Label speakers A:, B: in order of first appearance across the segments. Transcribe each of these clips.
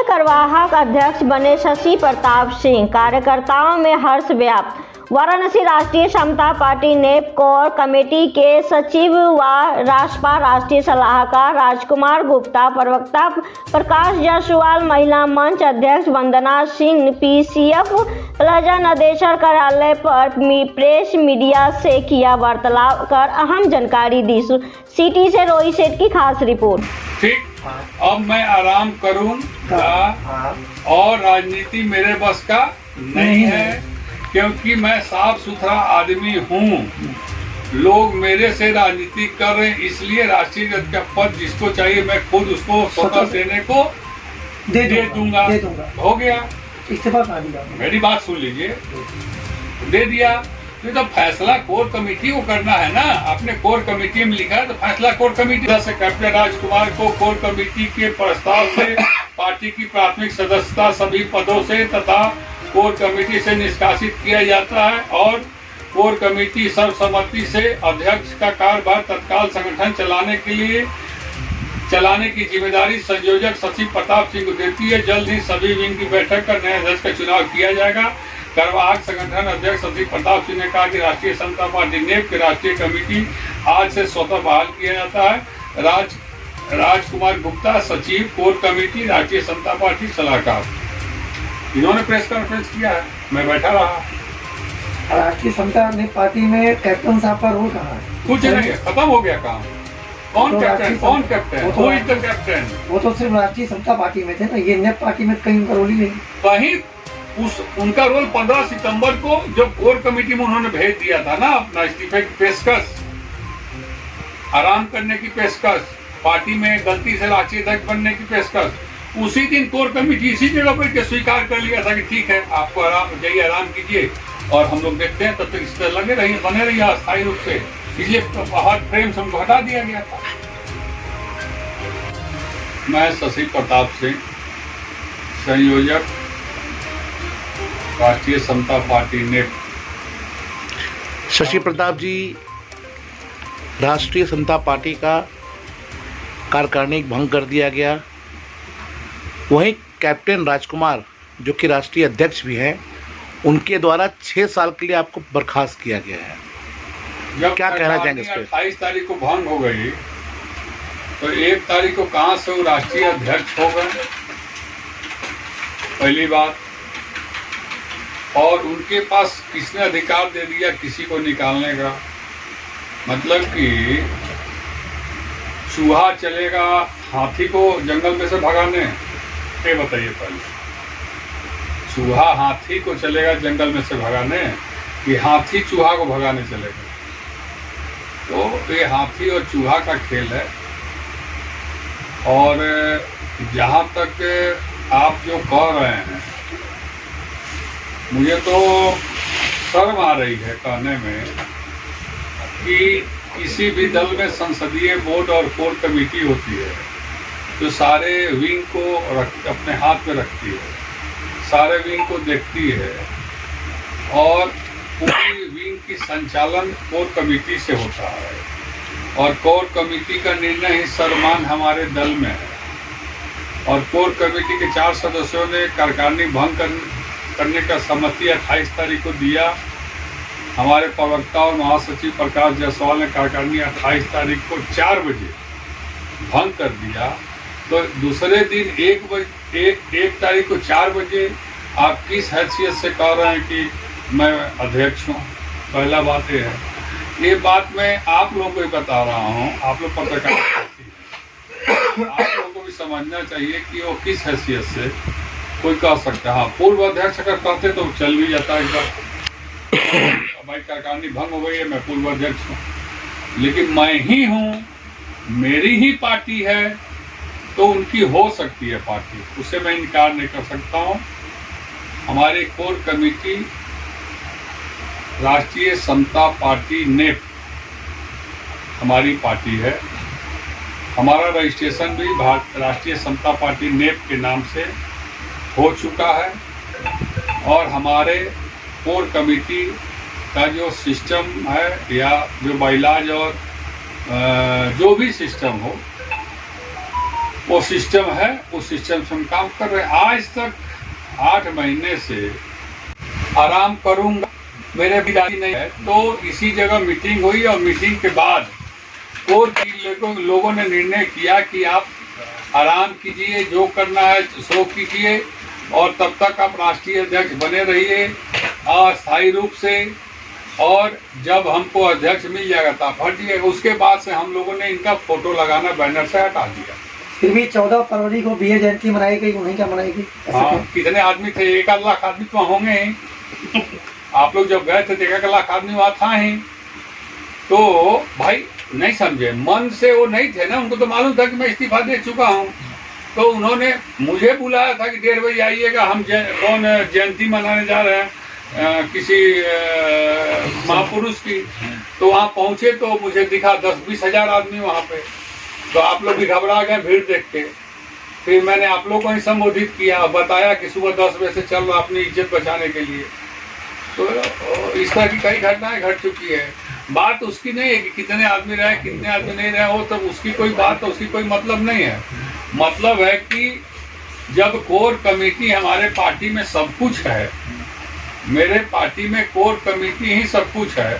A: कार्यवाहक अध्यक्ष बने शशि प्रताप सिंह। कार्यकर्ताओं में हर्ष व्याप्त। वाराणसी राष्ट्रीय समता पार्टी नेप कोर कमेटी के सचिव व रासपा राष्ट्रीय सलाहकार राजकुमार गुप्ता, प्रवक्ता प्रकाश जायसवाल, महिला मंच अध्यक्ष वंदना सिंह, पीसीएफ प्लाजा नदेसर कार्यालय पर प्रेस मीडिया से किया वार्तालाप कर अहम जानकारी दी। सिटी से रोहित सेठ की खास रिपोर्ट।
B: ठीक, अब मैं आराम करूंगा और राजनीति मेरे बस का नहीं है, क्योंकि मैं साफ सुथरा आदमी हूँ। लोग मेरे से राजनीति कर रहे हैं, इसलिए राष्ट्रीय अध्यक्ष का पद जिसको चाहिए मैं खुद उसको स्वतः देने को दे दूंगा। हो गया,
C: इस्तीफा खा दिया।
B: मेरी बात सुन लीजिए, दे दिया। तो फैसला कोर कमेटी को करना है ना, आपने कोर कमेटी में लिखा है तो फैसला कोर कमेटी से। कैप्टन राजकुमार को कोर कमेटी के प्रस्ताव से पार्टी की प्राथमिक सदस्यता सभी पदों से तथा कोर कमेटी से निष्कासित किया जाता है और कोर कमेटी सर्वसम्मति से अध्यक्ष का कार्यभार तत्काल संगठन चलाने की जिम्मेदारी संयोजक शशि प्रताप सिंह को देती है। जल्द ही सभी विंग की बैठक कर नए अध्यक्ष का चुनाव किया जाएगा। कार्यवाहक संगठन अध्यक्ष शशि प्रताप सिंह ने कहा कि राष्ट्रीय समता पार्टी नेप की राष्ट्रीय कमेटी आज से स्वतः बहाल किया जाता है। राजकुमार गुप्ता, सचिव कोर कमेटी, राष्ट्रीय समता पार्टी सलाहकार। इन्होंने प्रेस कॉन्फ्रेंस किया है, मैं बैठा रहा।
C: राष्ट्रीय समता पार्टी में कैप्टन साहब का रोल कहाँ है?
B: कुछ नहीं है, खत्म हो गया काम। कौन कैप्टन? कौन कैप्टन? वो इज द कैप्टन।
C: वो तो सिर्फ राष्ट्रीय समता पार्टी में थे ना, ये नेप पार्टी में कहीं उनका रोल ही नहीं।
B: कहीं उनका रोल 15 सितंबर को जब कोर कमेटी में उन्होंने भेज दिया था ना अपना इस्तीफे की पेशकश, आराम करने की पेशकश, पार्टी में गलती से राष्ट्रीय अध्यक्ष बनने की पेशकश, उसी दिन कोर कमेटी इसी जगह पर के स्वीकार कर लिया था कि ठीक है, आपको आराम जाइए, आराम कीजिए और हम लोग देखते हैं, तब तक इस तरह लगे रहिए, बने रहिए अस्थायी रूप से। इसलिए हर फ्रेम से हमको हटा दिया गया था। मैं शशि प्रताप सिंह, संयोजक राष्ट्रीय समता पार्टी नेप।
D: शशि प्रताप जी, राष्ट्रीय समता पार्टी का कार्यकारिणी भंग कर दिया गया, वहीं कैप्टन राजकुमार जो कि राष्ट्रीय अध्यक्ष भी हैं, उनके द्वारा 6 साल के लिए आपको बर्खास्त किया गया है।
B: जब
D: क्या कहना चाहेंगे इस पे?
B: 28 तारीख को भंग हो गई तो 1 तारीख को कहाँ से वो राष्ट्रीय अध्यक्ष हो गए, पहली बात। और उनके पास किसने अधिकार दे दिया किसी को निकालने का? मतलब कि चूहा चलेगा हाथी को जंगल में से भगाने? ये बताइए पहले, चूहा हाथी को चलेगा जंगल में से भगाने कि हाथी चूहा को भगाने चलेगा? तो ये हाथी और चूहा का खेल है। और जहाँ तक आप जो कह रहे हैं, मुझे तो शर्म आ रही है कहने में कि किसी भी दल में संसदीय बोर्ड और कोर कमेटी होती है जो सारे विंग को अपने हाथ में रखती है, सारे विंग को देखती है और पूरी विंग की संचालन कोर कमेटी से होता है। और कोर कमेटी का निर्णय ही सर्वमान्य हमारे दल में है। और कोर कमेटी के 4 सदस्यों ने कार्यकारिणी भंग करने का सहमति 28 तारीख को दिया। हमारे प्रवक्ता और महासचिव प्रकाश जायसवाल ने कार्यकारिणी 28 तारीख को 4 बजे भंग कर दिया। तो दूसरे दिन 1 तारीख को 4 बजे आप किस हैसियत से कह रहे हैं कि मैं अध्यक्ष हूँ? पहला बात ये है। ये बात मैं आप लोगों को ही बता रहा हूँ, आप लोग पत्रकार, आप लोगों को भी समझना चाहिए कि वो किस हैसियत से कोई कह सकता है। हाँ, पूर्व अध्यक्ष अगर कहते तो चल भी जाता है, भाई कार्यकारिणी भंग हो गई है, मैं पूर्व अध्यक्ष हूँ। लेकिन मैं ही हूँ, मेरी ही पार्टी है, तो उनकी हो सकती है पार्टी, उससे मैं इनकार नहीं कर सकता हूँ। हमारी कोर कमेटी राष्ट्रीय समता पार्टी नेप हमारी पार्टी है। हमारा रजिस्ट्रेशन भी राष्ट्रीय समता पार्टी नेप के नाम से हो चुका है। और हमारे कोर कमेटी का जो सिस्टम है या जो बाइलाज और जो भी सिस्टम हो, वो सिस्टम है, उस सिस्टम से हम काम कर रहे हैं। आज तक 8 महीने से आराम करूंगा, मेरे विदाई नहीं है। तो इसी जगह मीटिंग हुई और मीटिंग के बाद कोर की लोगों ने निर्णय किया कि आप आराम कीजिए, जो करना है सो कीजिए, और तब तक आप राष्ट्रीय अध्यक्ष बने रहिए अस्थायी रूप से, और जब हमको अध्यक्ष मिल जाएगा तो आप हटिए। उसके बाद से हम लोगों ने इनका फोटो लगाना बैनर से हटा दिया।
C: फिर भी 14 फरवरी को वीर जयंती मनाई गई, उन्हीं क्या मनाई गई?
B: हाँ, कितने आदमी थे? 1 लाख आदमी तो होंगे ही। आप लोग जब गए थे तो 1 लाख आदमी वहाँ था ही। तो भाई नहीं समझे, मन से वो नहीं थे ना, उनको तो मालूम था कि मैं इस्तीफा दे चुका हूँ। तो उन्होंने मुझे बुलाया था कि 1:30 बजे आइएगा, हम कौन जयंती मनाने जा रहे हैं किसी महापुरुष की। तो वहाँ पहुँचे तो मुझे दिखा 10-20 हजार आदमी वहाँ पे। तो आप लोग भी घबरा गए भीड़ देख के। फिर मैंने आप लोगों को ही संबोधित किया, बताया कि सुबह 10 बजे से चल रहा अपनी इज्जत बचाने के लिए। तो इस तरह की कई घटनाएं घट चुकी है। बात उसकी नहीं है कि कितने आदमी रहे कितने आदमी नहीं रहे, वो तब उसकी कोई बात तो उसकी कोई मतलब नहीं है। मतलब है कि जब कोर कमेटी हमारे पार्टी में सब कुछ है, मेरे पार्टी में कोर कमेटी ही सब कुछ है,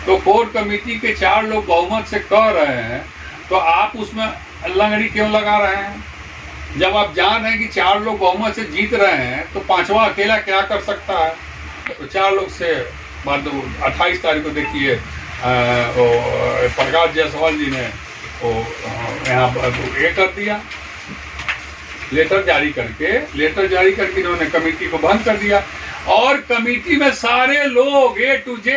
B: तो कोर कमेटी के 4 लोग बहुमत से कह रहे हैं, तो आप उसमें लंगड़ी क्यों लगा रहे हैं? जब आप जान रहे हैं कि 4 लोग बहुमत से जीत रहे हैं, तो 5वां अकेला क्या कर सकता है? तो 4 लोग से बाद 28 तारीख को देखिए प्रकाश जायसवाल जी ने वो यहाँ ये कर दिया, लेटर जारी करके इन्होंने कमेटी को भंग कर दिया। और कमेटी में सारे लोग A to Z,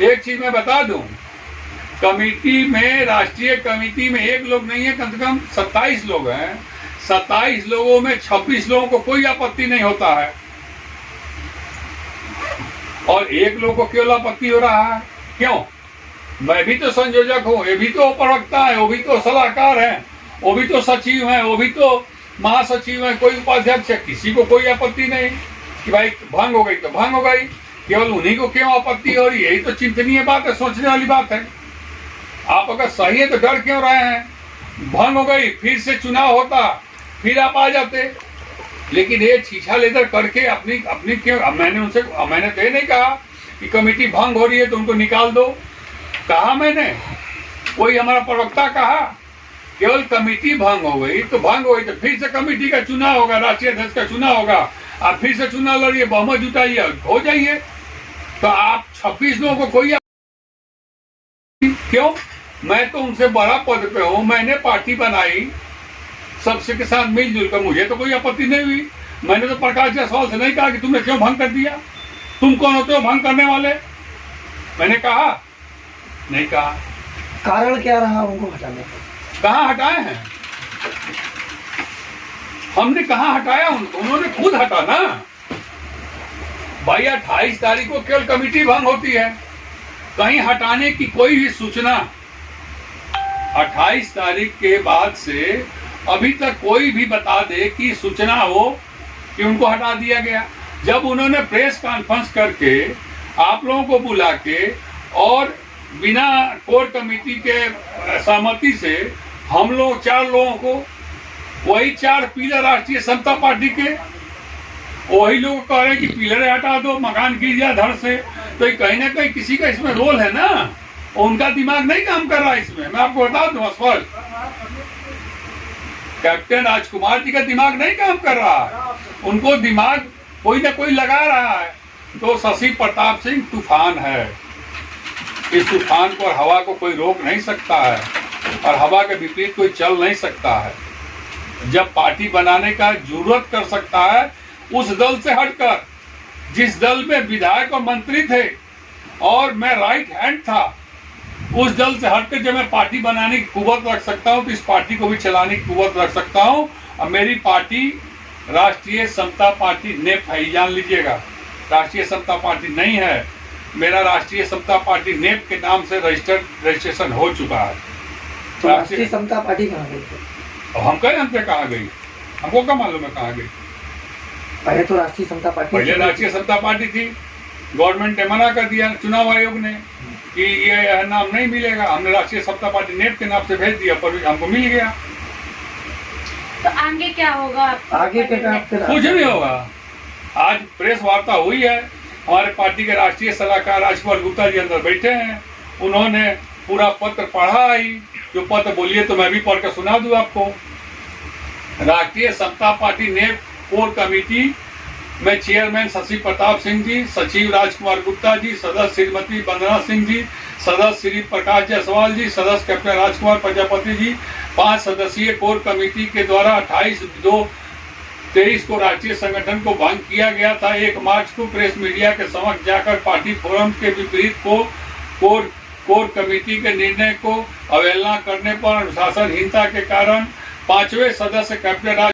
B: एक चीज मैं बता दूं, कमेटी में, राष्ट्रीय कमेटी में एक लोग नहीं है, कम से कम 27 लोग हैं। 27 लोगों में 26 लोगों को कोई आपत्ति नहीं होता है, और एक लोग को केवल आपत्ति हो रहा है। क्यों? मैं भी तो संयोजक हूँ, ये भी तो प्रवक्ता है, वो भी तो सलाहकार है, वो भी तो सचिव है, वो भी तो महासचिव है, कोई उपाध्यक्ष है, किसी को कोई आपत्ति नहीं कि भाई भंग हो गई तो भंग हो गई। केवल उन्हीं को क्यों आपत्ति हो रही है? यही तो चिंतनीय बात है, सोचने वाली बात है। आप अगर सही है तो डर क्यों रहे हैं? भंग हो गई, फिर से चुनाव होता, फिर आप आ जाते। लेकिन ये छीछा लेदर करके अपनी क्यों? मैंने तो ये नहीं कहा कि कमेटी भंग हो रही है तो उनको निकाल दो, कहा मैंने? कोई हमारा प्रवक्ता कहा? केवल कमेटी भंग हो गई तो भंग हो गई, तो फिर से कमेटी का चुनाव होगा, राष्ट्रीय अध्यक्ष का चुनाव होगा, आप फिर से चुनाव लड़िए, बहुमत जुटाइए, हो जाइए। तो आप 26 लोगों को कोई क्यों? मैं तो उनसे बड़ा पद पे हूँ, मैंने पार्टी बनाई सबसे के साथ मिलजुल कर, मुझे तो कोई आपत्ति नहीं हुई। मैंने तो प्रकाश जायसवाल से नहीं कहा कि तुमने क्यों भंग कर दिया, तुम कौन होते हो भंग करने वाले? मैंने कहा? नहीं कहा।
C: कारण क्या रहा उनको हटाने का?
B: कहाँ हटाए हैं? हमने कहाँ हटाया उनको? उन्होंने खुद हटा ना भाई। 28 तारीख को केवल कमेटी भंग होती है, कहीं हटाने की कोई भी सूचना 28 तारीख के बाद से अभी तक कोई भी बता दे कि सूचना हो कि उनको हटा दिया गया। जब उन्होंने प्रेस कॉन्फ्रेंस करके आप लोगों को बुला के और बिना कोर कमेटी के सहमति से हम लोग 4 लोगों को, वही 4 पिलर राष्ट्रीय समता पार्टी के, वही लोग कह रहे हैं कि पिलर हटा दो, मकान गिर जाए धड़ से, तो कहीं ना कहीं किसी का इसमें रोल है ना, उनका दिमाग नहीं काम कर रहा है इसमें। मैं आपको बता दूं स्पष्ट, कैप्टन राजकुमार जी का दिमाग नहीं काम कर रहा है, उनको दिमाग कोई ना कोई लगा रहा है। तो शशि प्रताप सिंह तूफान है, इस तूफान को और हवा को कोई रोक नहीं सकता है, और हवा के विपरीत कोई चल नहीं सकता है। जब पार्टी बनाने का जरूरत कर सकता है उस दल से हटकर, जिस दल में विधायक और मंत्री थे और मैं राइट हैंड था, उस दल से हटकर जब मैं पार्टी बनाने की कुव्वत रख सकता हूं तो इस पार्टी को भी चलाने की कुव्वत रख सकता हूं। और मेरी पार्टी राष्ट्रीय समता पार्टी नेप है, जान लीजिएगा, राष्ट्रीय समता पार्टी नहीं है। मेरा राष्ट्रीय समता पार्टी नेप के नाम से रजिस्ट्रेशन हो चुका है।
C: तो राष्ट्रीय समता पार्टी कहाँ गई?
B: हम कहें हमसे कहाँ गई? हमको क्या मालूम है कहाँ गई?
C: पहले तो राष्ट्रीय समता पार्टी,
B: पहले राष्ट्रीय समता पार्टी थी, गवर्नमेंट ने मना कर दिया, चुनाव आयोग ने, कि ये नाम नहीं मिलेगा। हमने राष्ट्रीय समता पार्टी नेट के नाम से भेज दिया, पर हमको मिल गया।
E: तो आगे क्या होगा?
C: आगे के काम फिर
B: कुछ नहीं होगा। आज प्रेस वार्ता हुई है, हमारे पार्टी के राष्ट्रीय सलाहकार राजकुमार गुप्ता जी अंदर बैठे हैं, उन्होंने पूरा पत्र पढ़ा ही। जो पत्र बोलिए तो मैं भी पढ़ कर सुना दूं आपको। राष्ट्रीय समता पार्टी नेप कोर कमेटी में चेयरमैन शशि प्रताप सिंह जी, सचिव राजकुमार गुप्ता जी, सदस्य श्रीमती वंदना सिंह जी, सदस्य श्री प्रकाश जायसवाल जी, सदस्य कैप्टन राजकुमार प्रजापति जी। 5 सदस्यीय कोर कमेटी के द्वारा 28/2/23 को राष्ट्रीय संगठन को भंग किया गया था। 1 मार्च को प्रेस मीडिया के समक्ष जाकर पार्टी फोरम के विपरीत कोर कमेटी के निर्णय को अवहेलना करने पर अनुशासनहीनता के कारण 5वें सदस्य कैप्टन